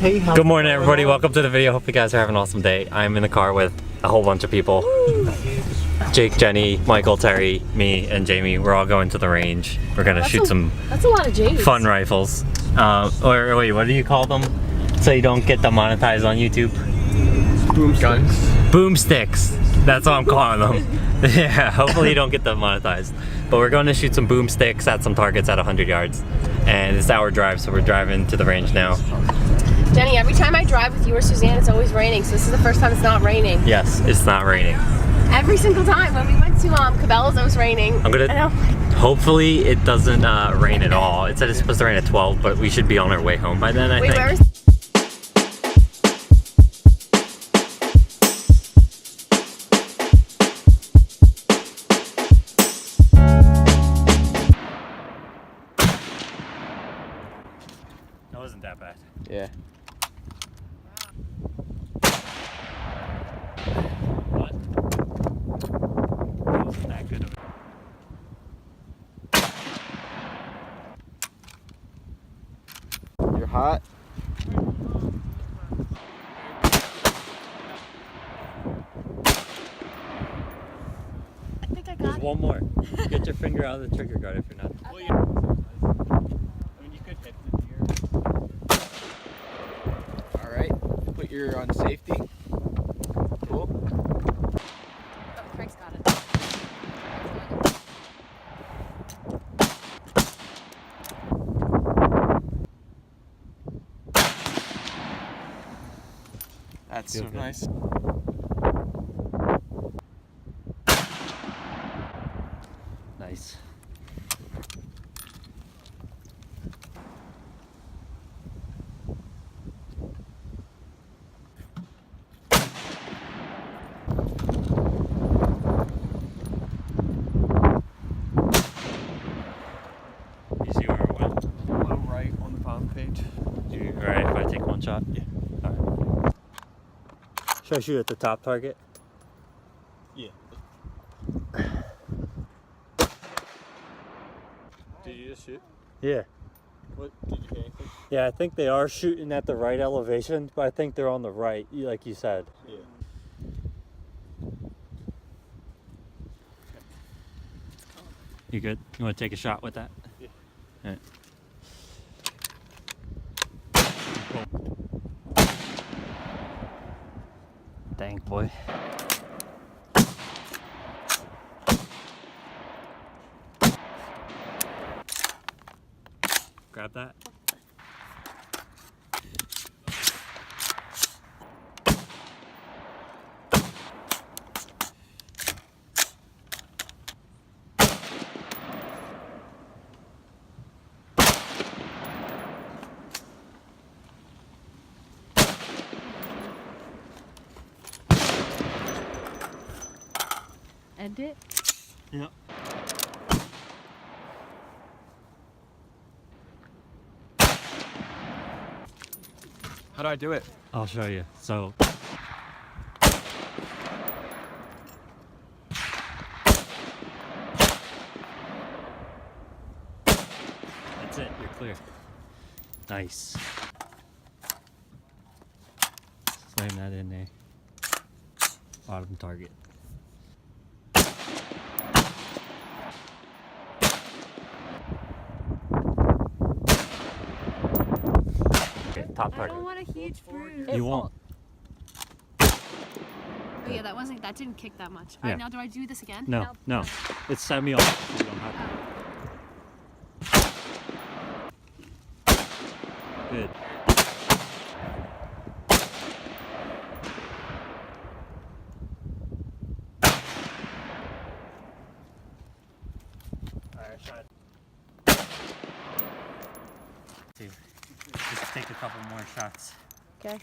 Hey, good morning everybody, welcome to the video. Hope you guys are having an awesome day. I'm in the car with a whole bunch of people. Jake, Jenny, Michael, Terry, me, and Jamie. We're all going to the range. We're gonna shoot some that's a lot of Jamies. Fun rifles. Or wait, what do you call them? So you don't get demonetized on YouTube? Boomsticks. Boomsticks. That's what I'm calling them. Yeah, hopefully you don't get demonetized. But we're going to shoot some boomsticks at some targets at 100 yards. And it's our drive, so we're driving to the range now. Jenny, every time I drive with you or Suzanne, it's always raining. So this is the first time it's not raining. Yes, it's not raining. Every single time. When we went to Cabela's, it was raining. Hopefully it doesn't rain at all. It said it's supposed to rain at 12, but we should be on our way home by then, I think. Where's That wasn't that bad. Yeah. What? That wasn't that good of You're hot? I think I got There's it. one more. Get your finger out of the trigger guard if you're not. Okay. I mean, you could hit the deer. Alright. Put your on safety. Cool. Oh, Craig's got it. That's so nice. Nice. You see where it went? A little right on the pound page. Alright, if I take one shot? Yeah. Alright. Should I shoot at the top target? Yeah. Did you just shoot? Yeah. What? Did you hit anything? Yeah, I think they are shooting at the right elevation, but I think they're on the right, like you said. Yeah. You good? You want to take a shot with that? Yeah. Alright. Dang, boy. Grab that. End it? Yeah. How do I do it? I'll show you. So that's it, you're clear. Nice. Slam that in there. Bottom target. Okay, top I target. don't want a huge bruise. You won't. Oh yeah, that didn't kick that much. Yeah. Alright, now do I do this again? No, no. It's semi-off. You don't have to. Good. Alright, shot. Just take a couple more shots. Okay.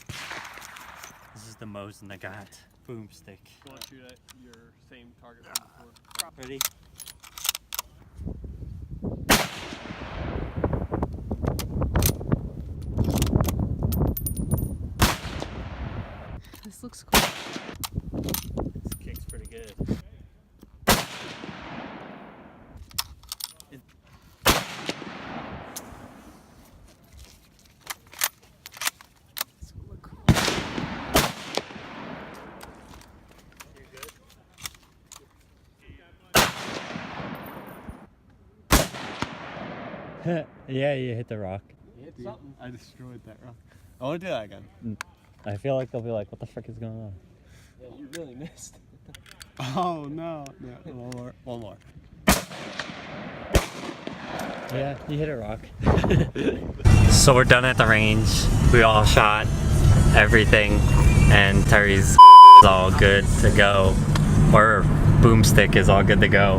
This is the Mosin that got boomstick. You want to shoot at your same target from before? Ready? This looks cool. This kick's pretty good. Yeah, you hit the rock. I destroyed that rock. I want to do that again. I feel like they'll be like, what the frick is going on? Yeah, you really missed. Oh no. Yeah, one more. Yeah, you hit a rock. So we're done at the range. We all shot everything, and Terry's is all good to go. Or boomstick is all good to go.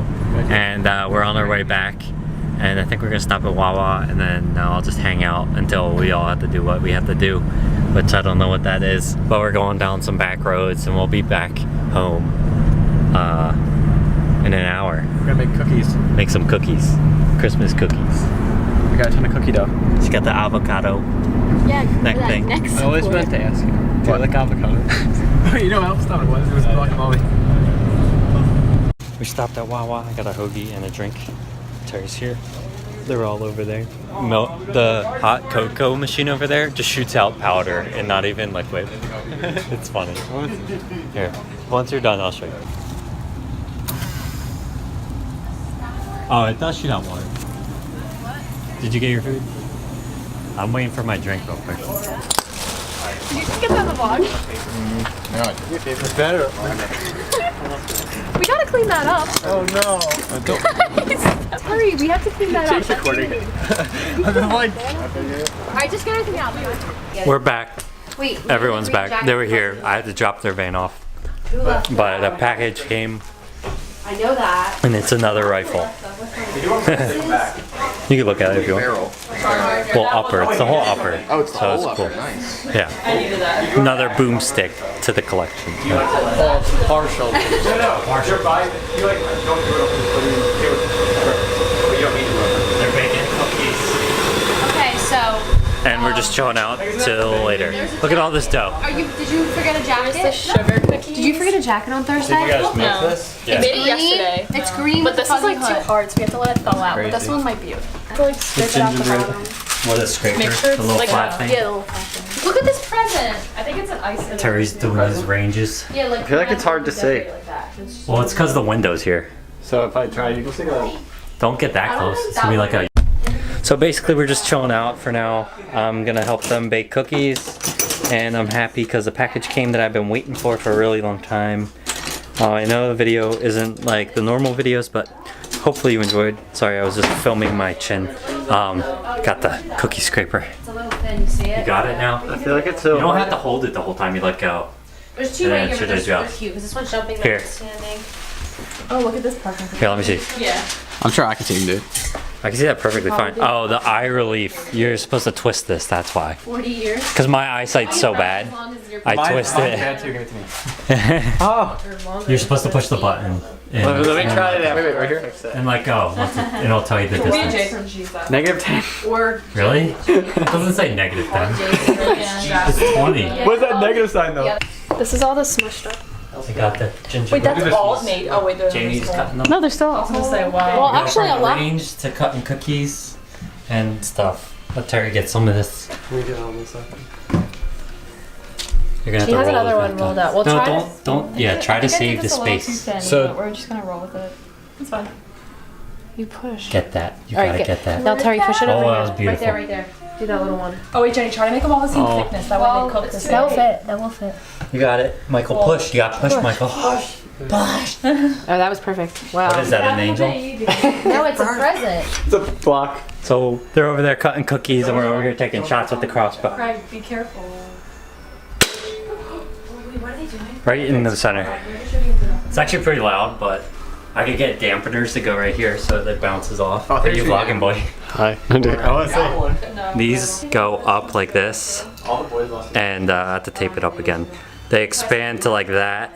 And we're on our way back. And I think we're gonna stop at Wawa, and then I'll just hang out until we all have to do what we have to do, which I don't know what that is. But we're going down some back roads, and we'll be back home in an hour. We're gonna make cookies. Make some cookies, Christmas cookies. We got a ton of cookie dough. She got the avocado. Yeah, Neck that thing. next I always one. meant to ask you. Do you like avocado? You know what else that was? It was guacamole. We stopped at Wawa. I got a hoagie and a drink. Terry's here. They're all over there. The hot cocoa machine over there just shoots out powder and not even liquid. It's funny. Here, once you're done, I'll show you. Oh, it does shoot out water. Did you get your food? I'm waiting for my drink real quick. Did you just get that in the vlog? It's better. We gotta clean that up. Oh no. Hurry, we have to clean that up. Recording. I've been like. Alright, just get everything out. We're back. Wait. Everyone's back. They were here. I had to drop their van off. Who left? But a package came, I know that. and it's another rifle. You can look at it if you want. Well, upper. It's the whole upper. Oh, it's the so whole it's cool. upper. Nice. Yeah. Another boomstick to the collection. Partial. They're baking cookies. Okay, so And we're just chilling out till later. Look at all this dough. did you forget a jacket? The sugar cookies. Did you forget a jacket on Thursday? make No. this? Yeah. Made it yesterday. It's green But with this is like fuzzy too hood. hard, so we have to let it thaw out. But this one might be. I have to like scrape it out the bottom. What is scraper? Make sure The it's little like flat thing? Yeah, the little flat thing. Look at this present. I think it's an ice. Terry's doing his ranges. Yeah, like. I feel like it's hard to see. Well, it's because the window's here. So if I try, you can see that. Don't get that close. It's gonna be like a. So basically, we're just chilling out for now. I'm gonna help them bake cookies, and I'm happy because the package came that I've been waiting for a really long time. I know the video isn't like the normal videos, but hopefully you enjoyed. Sorry, I was just filming my chin. Got the cookie scraper. It's a little thin, you see You it? got it now. I feel like it's so. You don't have to hold it the whole time. You let go. There's two Yeah, right it here, should but do job. they're cute because this one's jumping, that Here. one's standing. Oh, look at this part. Here, let me see. Yeah. I'm sure I can see him, dude. I can see that perfectly fine. Oh, the eye relief. You're supposed to twist this. That's why. 40 years. Because my eyesight's so bad. As long as you're I twist it. Too, give it to me. Oh. You're supposed to push the button. And, Let me try it out. Wait, right here. and let go. And it'll tell you the Me and distance. Jason choose that. -10. Or Really? It doesn't say negative 10. yeah. It's 20. What's that negative sign though? This is all the smushed up. I got the gingerbread. Wait, that's all made. Oh wait, there's Jamie's cutting them. No, there's still. I was gonna say wow. Well, actually, a lot. Range to cutting cookies and stuff. Let Terry get some of this. Let me get on this side. You're gonna have She to has roll another it one back rolled down. out. We'll No, try don't. Yeah, try to save the space. So- we're just gonna roll with it. It's fine. You push. Get that. You All right, gotta get that. Now, Terry, push it Oh, over that here. was beautiful. Right there. Do that little one. Oh wait, Jenny, try to make them all the same Oh. thickness. That way they cook the same. That will fit. That will fit. You got it. Michael, push. You got push, Michael. Oh, that was perfect. Wow. What is that, an angel? No, it's a present. It's a block. So they're over there cutting cookies and we're over here taking shots with the crossbow. Right, be careful. Right in the center. It's actually pretty loud, but I could get dampeners to go right here so that it bounces off. Oh, Are thank you you. vlogging, boy? Hi. I want to say. These go up like this All the boys lost. and I have to tape it up again. They expand to like that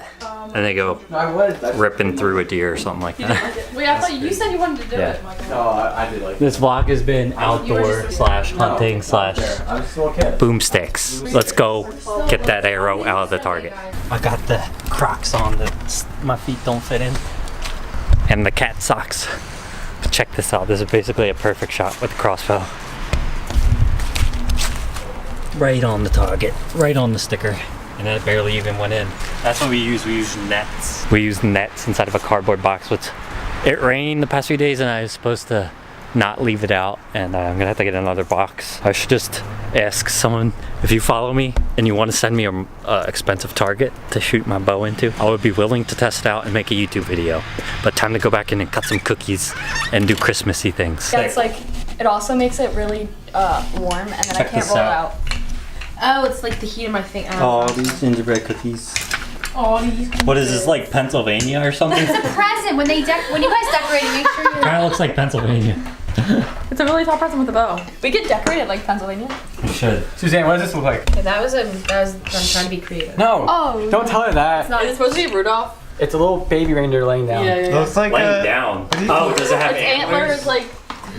and they go No, I was. ripping through a deer or something like that. Wait, I thought you said you wanted to do Yeah. it, Michael. No, I did like. This vlog has been outdoor slash hunting slash I'm a small kid. boomsticks. Let's go get that arrow out of the target. I got the Crocs on that my feet don't fit in. And the cat socks. But check this out. This is basically a perfect shot with the crossbow. Right on the target. Right on the sticker. And it barely even went in. That's what we use. We use nets. We use nets inside of a cardboard box. Which it rained the past few days and I was supposed to not leave it out, and I'm gonna have to get another box. I should just ask someone, if you follow me and you want to send me a expensive target to shoot my bow into, I would be willing to test it out and make a YouTube video. But time to go back in and cut some cookies and do Christmassy things. Yeah, it's like, it also makes it really warm, and then I can't roll it out. Oh, it's like the heat of my thing. Oh, these gingerbread cookies. Oh, these. What is this, like Pennsylvania or something? It's a present. When you guys decorate, make sure you. Kinda looks like Pennsylvania. It's a really tall present with a bow. We could decorate it like Pennsylvania. We should. Suzanne, what does this look like? Okay, that was I'm trying to be creative. No. Oh. Don't tell her that. Is it supposed to be Rudolph? It's a little baby reindeer laying down. Yeah. Looks like Laying down. Oh, does it have Its antlers like.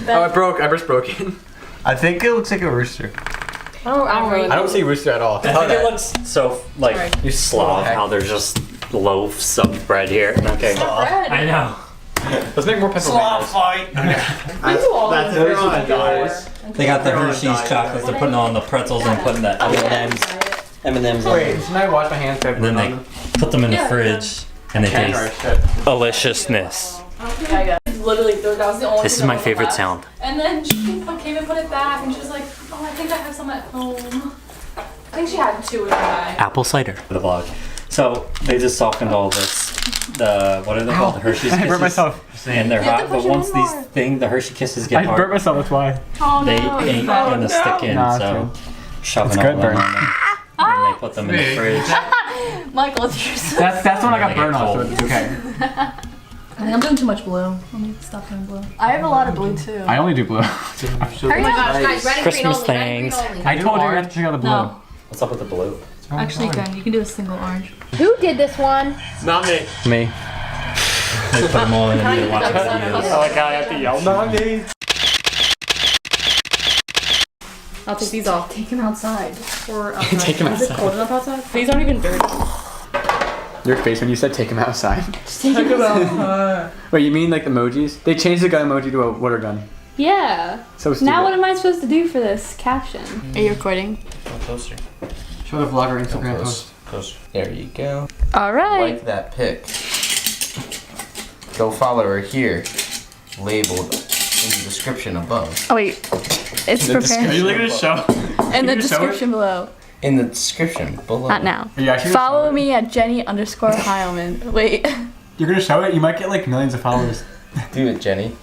Oh, it broke. I just broken. I think it looks like a rooster. I don't see rooster at all. I think it looks so like Sorry. you Slav how there's just loaves of bread here. Okay. bread. I know. Let's make more Pennsylvania. They got the Hershey's chocolates. They're putting on the pretzels and putting the M&M's. Wait, should I wash my hands? And then they put them in the fridge and they taste deliciousness. Literally, that was the only. This is my favorite sound. And then she came and put it back, and she was like, "Oh, I think I have some at home." I think she had 2 in her bag. Apple cider for the vlog. So they just softened all this. The what are they called? The Hershey's Kisses. I burnt myself. And they're hot, but once these the Hershey Kisses get I hard, burnt myself. That's why. Oh they ain't gonna stick in. Nah, So shoving It's all good them burn. on there. And they put them in the fridge. Michael, it's yours. That's when I got Really burned off. So cold. it's okay. I think I'm doing too much blue. Let me stop doing blue. I have a lot of blue too. I only do blue. Oh my gosh, guys, red and Christmas green only. things. Red and green only. I told you not to check out the blue. No, What's up with the blue? actually, you can do a single orange. Who did this one? Not me. Me. They put them all in and you watch the videos. I like how I have to yell. Not me. I'll take these off. Take him outside. Or outside. Take him Is it outside. cold enough outside? These aren't even dirty. Your face when you said take him outside. Take him outside. Wait, you mean like emojis? They changed the gun emoji to a water gun. Yeah. So stupid. Now what am I supposed to do for this caption? Are you recording? Closer. Show the vlogger Instagram post. Closer. There you go. All right. Like that pic. Go follow her here. Labeled in the description above. Oh wait, it's prepared. Are you looking at the show? In the gonna show it? description below. In the description below. Not now. Are you actually gonna Follow show it? me at Jenny_Heilman. Wait. You're gonna show it? You might get like millions of followers. Do it, Jenny.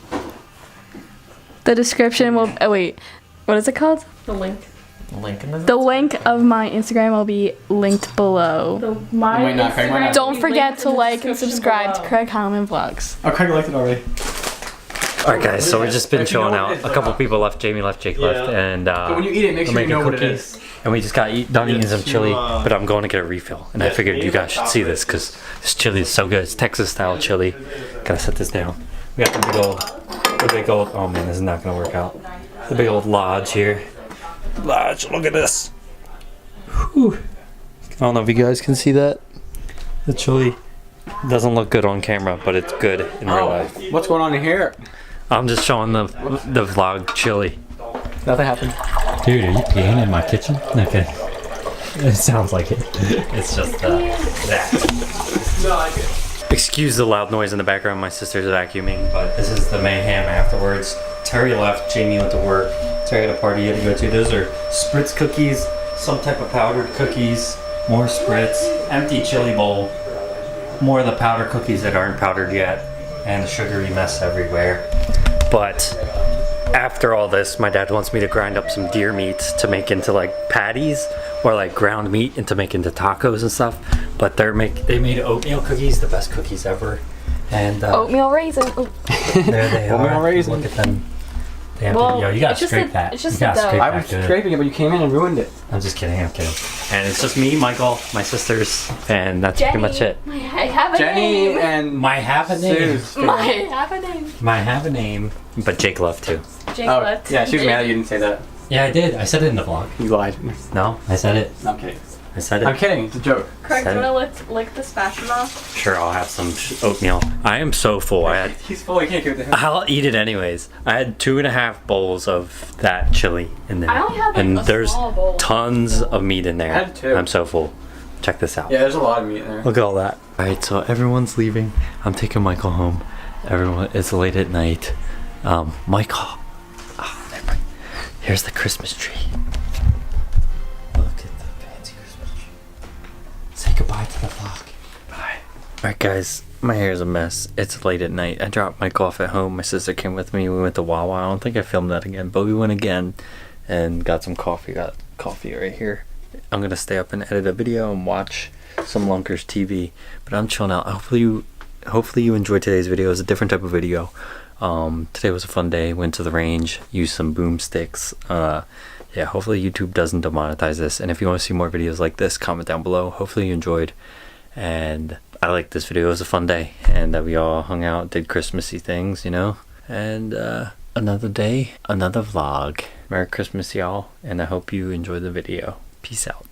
The description will. Oh wait. What is it called? The link. Link in the. The link of my Instagram will be linked below. My Wait, not Craig, why not? Don't forget to like and subscribe to Craig Heilman Vlogs. Oh, Craig liked it already. Alright guys, so we've just been If you know chilling what out. it is, A couple people left, Jamie left, Jake left, and But when you eat it, make we're sure you making know what it cookies. is. And we just got done eating some chili, to, but I'm going to get a refill. And I figured you guys should see this because this chili is so good. It's Texas style chili. Gotta set this down. We got the big old, oh man, this is not gonna work out. The big old lodge here. Lodge, look at this. Whew. I don't know if you guys can see that. The chili doesn't look good on camera, but it's good in real life. What's going on in here? I'm just showing the vlog chili. Nothing happened. Dude, are you peeing in my kitchen? Okay. It sounds like it. It's just that. Excuse the loud noise in the background. My sister's vacuuming, but this is the mayhem afterwards. Terry left. Jamie went to work. Terry had a party he had to go to. Those are Spritz cookies, some type of powdered cookies, more Spritz, empty chili bowl, more of the powdered cookies that aren't powdered yet, and the sugary mess everywhere. But after all this, my dad wants me to grind up some deer meat to make into like patties or like ground meat and to make into tacos and stuff. But they made oatmeal cookies, the best cookies ever. And Oatmeal raisin. Ooh. there they are. Oatmeal raisin. Look at them. They have Well, yo, you gotta it's just scrape a- that. it's just you gotta a dough. scrape I that was good. scraping it, but you came in and ruined it. I'm just kidding, I'm kidding. And it's just me, Michael, my sisters, and that's pretty much it. I have a Jenny name. and Might have a name. Sue's. I have a name. Might have a name. But Jake left too. Jake Oh, left. yeah, she was mad that you didn't say that. Yeah, I did. I said it in the vlog. You lied. No, I said it. I'm kidding. I said it. I'm kidding. It's a joke. Craig, do Said you it. want to lick the spatula? Sure, I'll have some oatmeal. I am so full. He's full. You can't give it to him. I'll eat it anyways. I had 2.5 bowls of that chili in there. I only have, like, and a there's small bowl. tons of meat in there. I had 2. I'm so full. Check this out. Yeah, there's a lot of meat in there. Look at all that. Alright, so everyone's leaving. I'm taking Michael home. Everyone, it's late at night. Here's the Christmas tree. Look at the fancy Christmas tree. Say goodbye to the vlog. Bye. Alright guys, my hair is a mess. It's late at night. I dropped Mike off at home. My sister came with me. We went to Wawa. I don't think I filmed that again, but we went again and got some coffee. Got coffee right here. I'm gonna stay up and edit a video and watch some Lunkers TV. But I'm chilling out. Hopefully you enjoyed today's video. It was a different type of video. Today was a fun day. Went to the range, used some boomsticks. Yeah, hopefully YouTube doesn't demonetize this. And if you want to see more videos like this, comment down below. Hopefully you enjoyed. And I liked this video. It was a fun day. And we all hung out, did Christmassy things, you know. And another day, another vlog. Merry Christmas, y'all. And I hope you enjoyed the video. Peace out.